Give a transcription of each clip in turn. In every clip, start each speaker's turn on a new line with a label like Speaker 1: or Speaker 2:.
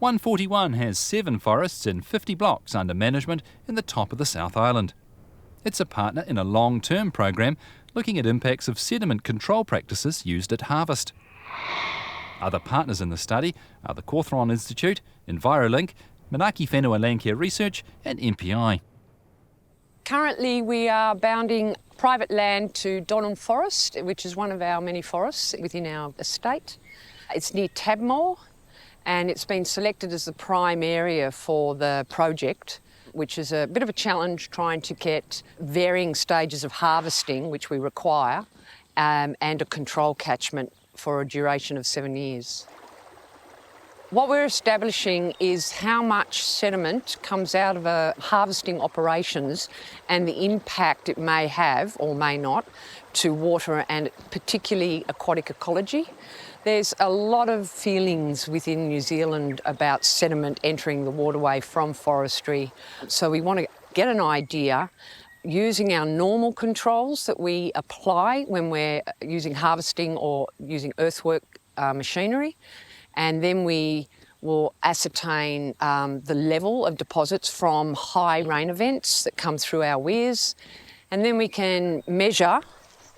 Speaker 1: OneFortyOne has 7 forests and 50 blocks under management in the top of the South Island. It's a partner in a long-term program looking at impacts of sediment control practices used at harvest. Other partners in the study are the Cawthron Institute, EnviroLink, Manaaki Whenua Landcare Research and MPI.
Speaker 2: Currently we are bounding private land to Donham Forest, which is one of our many forests within our estate. It's near Tabmore and it's been selected as the prime area for the project, which is a bit of a challenge trying to get varying stages of harvesting, which we require, and a control catchment for a duration of 7 years. What we're establishing is how much sediment comes out of a harvesting operations and the impact it may have or may not to water and particularly aquatic ecology. There's a lot of feelings within New Zealand about sediment entering the waterway from forestry. So we want to get an idea using our normal controls that we apply when we're using harvesting or using earthwork machinery. And then we will ascertain the level of deposits from high rain events that come through our weirs. And then we can measure,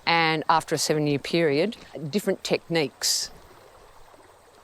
Speaker 2: and after a 7-year period, different techniques.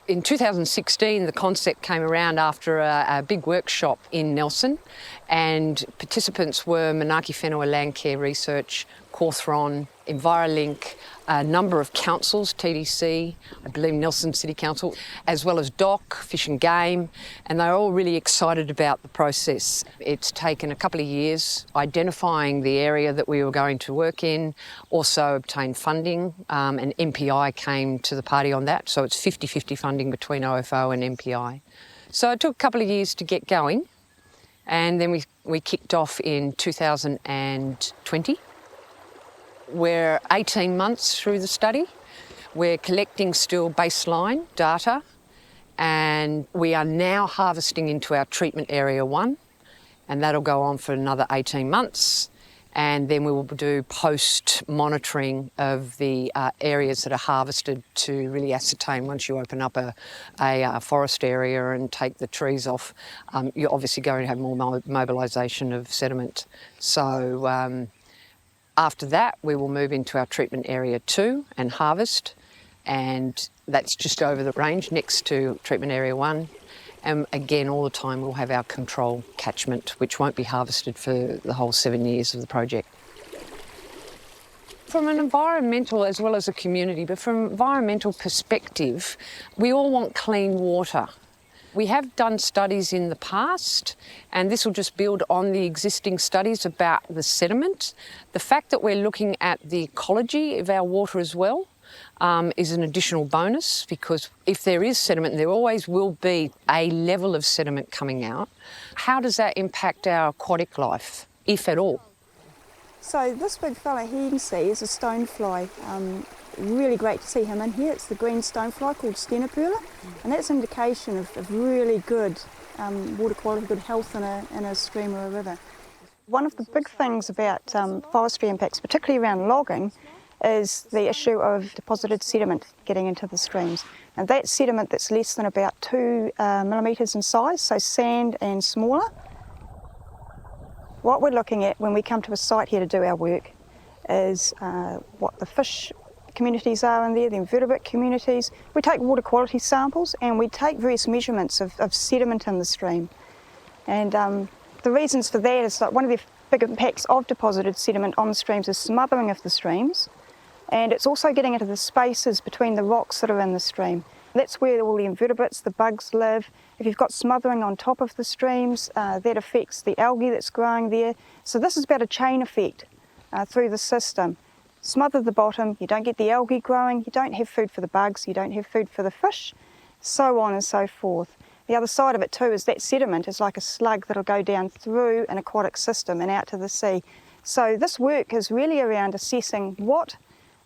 Speaker 2: In 2016, the concept came around after a big workshop in Nelson, and participants were Manaaki Whenua Landcare Research, Cawthron, EnviroLink, a number of councils, TDC, I believe Nelson City Council, as well as DOC, Fish and Game, and they're all really excited about the process. It's taken a couple of years identifying the area that we were going to work in, also obtained funding, and MPI came to the party on that, so it's 50-50 funding between OFO and MPI. So it took a couple of years to get going, and then we kicked off in 2020. We're 18 months through the study. We're collecting still baseline data, and we are now harvesting into our treatment area 1, and that'll go on for another 18 months. And then we will do post-monitoring of the areas that are harvested to really ascertain once you open up a forest area and take the trees off, you're obviously going to have more mobilisation of sediment. So after that, we will move into our treatment area 2 and harvest, and that's just over the range next to treatment area 1. And again, all the time we'll have our control catchment, which won't be harvested for the whole 7 years of the project. From an environmental as well as a community, but from an environmental perspective, we all want clean water. We have done studies in the past, and this will just build on the existing studies about the sediment. The fact that we're looking at the ecology of our water as well is an additional bonus, because if there is sediment, there always will be a level of sediment coming out. How does that impact our aquatic life, if at all?
Speaker 3: So this big fella here you can see is a stonefly. Really great to see him in here. It's the green stonefly called Stenopula, and that's an indication of really good water quality, good health in a stream or a river. One of the big things about forestry impacts, particularly around logging, is the issue of deposited sediment getting into the streams. And that's sediment that's less than about 2 millimetres in size, so sand and smaller. What we're looking at when we come to a site here to do our work is what the fish communities are in there, the invertebrate communities. We take water quality samples and we take various measurements of sediment in the stream. And the reasons for that is that one of the big impacts of deposited sediment on the streams is smothering of the streams, and it's also getting into the spaces between the rocks that are in the stream. That's where all the invertebrates, the bugs live. If you've got smothering on top of the streams, that affects the algae that's growing there. So this is about a chain effect through the system. Smother the bottom, you don't get the algae growing, you don't have food for the bugs, you don't have food for the fish, so on and so forth. The other side of it too is that sediment is like a slug that'll go down through an aquatic system and out to the sea. So this work is really around assessing what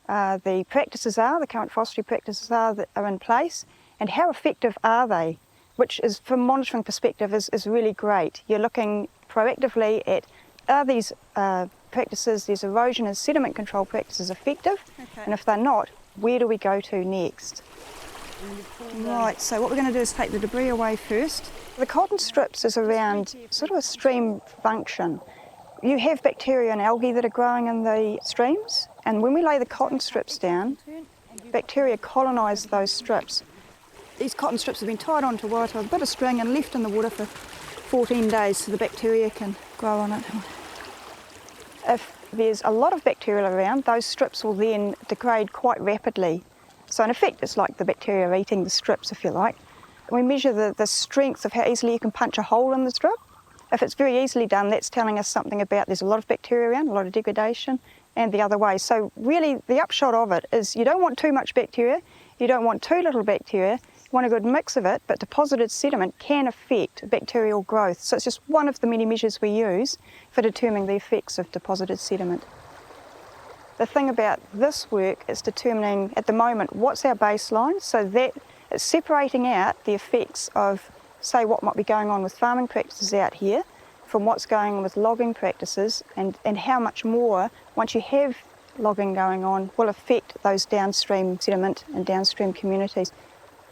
Speaker 3: the practices are, the current forestry practices are that are in place, and how effective are they, which is, from a monitoring perspective, is really great. You're looking proactively at, are these practices, these erosion and sediment control practices effective? Okay. And if they're not, where do we go to next? Right, so what we're going to do is take the debris away first. The cotton strips is around sort of a stream function. You have bacteria and algae that are growing in the streams, and when we lay the cotton strips down, bacteria colonise those strips. These cotton strips have been tied onto water with a bit of string and left in the water for 14 days so the bacteria can grow on it. If there's a lot of bacteria around, those strips will then degrade quite rapidly. So in effect, it's like the bacteria are eating the strips, if you like. We measure the strength of how easily you can punch a hole in the strip. If it's very easily done, that's telling us something about there's a lot of bacteria around, a lot of degradation, and the other way. So really, the upshot of it is you don't want too much bacteria, you don't want too little bacteria, you want a good mix of it, but deposited sediment can affect bacterial growth. So it's just one of the many measures we use for determining the effects of deposited sediment. The thing about this work is determining, at the moment, what's our baseline, so that it's separating out the effects of, say, what might be going on with farming practices out here from what's going on with logging practices, and how much more, once you have logging going on, will affect those downstream sediment and downstream communities.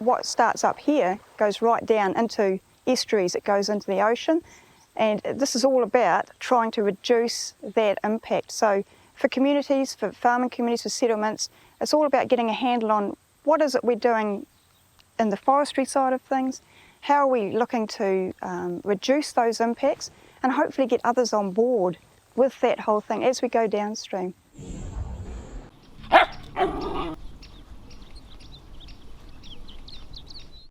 Speaker 3: What starts up here goes right down into estuaries, it goes into the ocean, and this is all about trying to reduce that impact. So for communities, for farming communities, for settlements, it's all about getting a handle on what is it we're doing in the forestry side of things, how are we looking to reduce those impacts, and hopefully get others on board with that whole thing as we go downstream.